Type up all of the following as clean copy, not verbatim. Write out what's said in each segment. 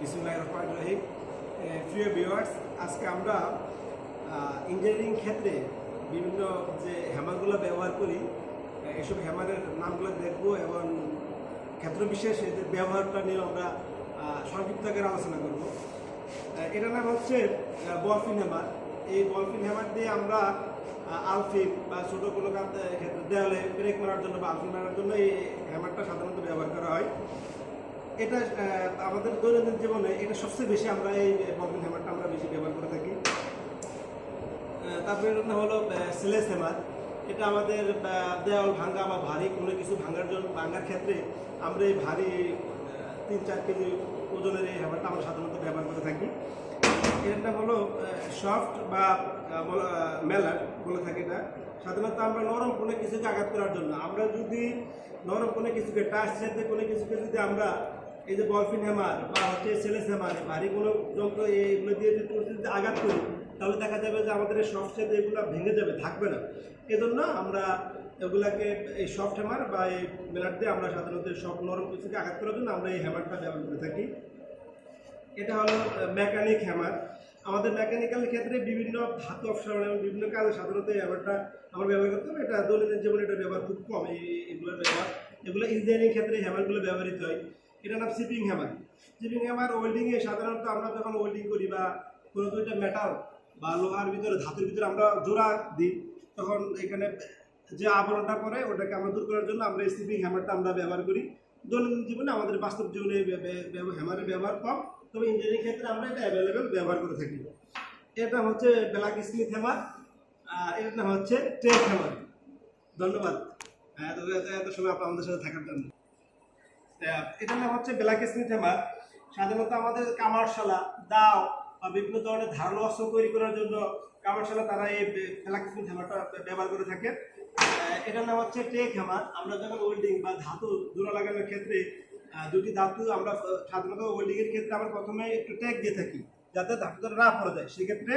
বিসমিল্লাহির রহমানির রহিম। প্রিয় ভিউয়ার্স, আজকে আমরা ইঞ্জিনিয়ারিং ক্ষেত্রে বিভিন্ন যে হ্যামারগুলো ব্যবহার করি এসব হ্যামারের নামগুলো দেখব এবং ক্ষেত্র বিশেষ এদের ব্যবহারটা নিয়ে আমরা সংক্ষিপ্ত আকারে আলোচনা করব। এটার নাম হচ্ছে বলফিন হ্যামার। এই বলফিন হ্যামার দিয়ে আমরা আলফিন বা ছোটো কোনো ক্ষেত্রে দেওয়ালে ব্রেক মারার জন্য বা আলফিন মারার জন্য এই হ্যামারটা সাধারণত ব্যবহার করা হয়। এটা আমাদের দৈনন্দিন জীবনে এটা সবচেয়ে বেশি আমরা এই বলফিন হ্যামারটা আমরা বেশি ব্যবহার করে থাকি। তারপরে হলো স্লেজ হ্যামার। এটা আমাদের দেওয়াল ভাঙ্গা বা ভারী কোনো কিছু ভাঙার ক্ষেত্রে আমরা এই ভারী 3-4 কেজি ওজনের এই হ্যামারটা আমরা সাধারণত ব্যবহার করে থাকি। এটা হলো সফট বা মেলার বলে থাকি। এটা সাধারণত আমরা নরম কোনো কিছুকে আঘাত করার জন্য, আমরা যদি নরম কোনো কিছুকে টাচ সেতে কোনো কিছুকে যদি আমরা এই যে বলফিন হ্যামার বা হচ্ছে স্লেজ হ্যামার ভারী কোনো যন্ত্র এইগুলো দিয়ে যদি আঘাত করি তাহলে দেখা যাবে যে আমাদের এই সফট সেতে এগুলো ভেঙে যাবে, থাকবে না। এজন্য আমরা এগুলাকে এই সফট হ্যামার বা এই মেলার দিয়ে আমরা সাধারণত সব নরম কিছুকে আঘাত করার জন্য আমরা এই হ্যামারটা ব্যবহার করে থাকি। এটা হলো মেকানিক হ্যামার। আমাদের মেকানিক্যাল ক্ষেত্রে বিভিন্ন ধাতু অপসারণ এবং বিভিন্ন কাজে সাধারণত এই হ্যামারটা আমরা ব্যবহার করতে হবে। এটা দৈনন্দিন জীবনে এটা ব্যবহার খুব কম, এগুলোর ব্যবহার। এগুলো ইঞ্জিনিয়ারিং ক্ষেত্রে হ্যামারগুলো ব্যবহৃত হয়। এটার নাম সিপিং হ্যামার। সিপিং হ্যামার ওয়েল্ডিংয়ে সাধারণত আমরা যখন ওয়েল্ডিং করি বা কোনো দুইটা মেটাল বা লোহার ভিতরে ধাতুর ভিতরে আমরা জোড়া দিই তখন এখানে যে আবরণটা পড়ে ওটাকে আমরা দূর করার জন্য আমরা এই সিপিং হ্যামারটা আমরা ব্যবহার করি। দৈনন্দিন জীবনে আমাদের বাস্তব জীবনে হ্যামারের ব্যবহার কম, তবে ইঞ্জিনিয়ারিং ক্ষেত্রে আমরা এটা অ্যাভেলেবেল ব্যবহার করে থাকি। এটা হচ্ছে ব্ল্যাক স্মিথ হ্যামার, এর নাম হচ্ছে টেক হ্যামার। ধন্যবাদ এত সময় আমাদের সাথে থাকার জন্য। এটার নাম হচ্ছে ব্ল্যাক স্মিথ হ্যামার। সাধারণত আমাদের কামারশালা, দাও বা বিভিন্ন ধরনের ধারালো অস্ত্র তৈরি করার জন্য কামারশালা তারা এই ব্ল্যাক স্মিথ হ্যামারটা ব্যবহার করে থাকে। এটার নাম হচ্ছে টেক হ্যামার। আমরা যখন ওয়েল্ডিং বা ধাতু জোড়া লাগানোর ক্ষেত্রে দুটি ধাতু আমরা সাধারণত ওয়েল্ডিংয়ের ক্ষেত্রে আমরা প্রথমে একটু ট্যাগ দিয়ে থাকি যাতে ধাতুটা না পড়ে যায়। সেক্ষেত্রে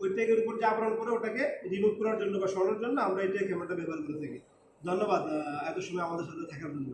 ওই ট্যাগের উপর যে আবরণ করে ওটাকে রিমুভ করার জন্য বা সরানোর জন্য আমরা এই টেক হ্যামারটা ব্যবহার করে থাকি। ধন্যবাদ এত সময় আমাদের সাথে থাকার জন্য।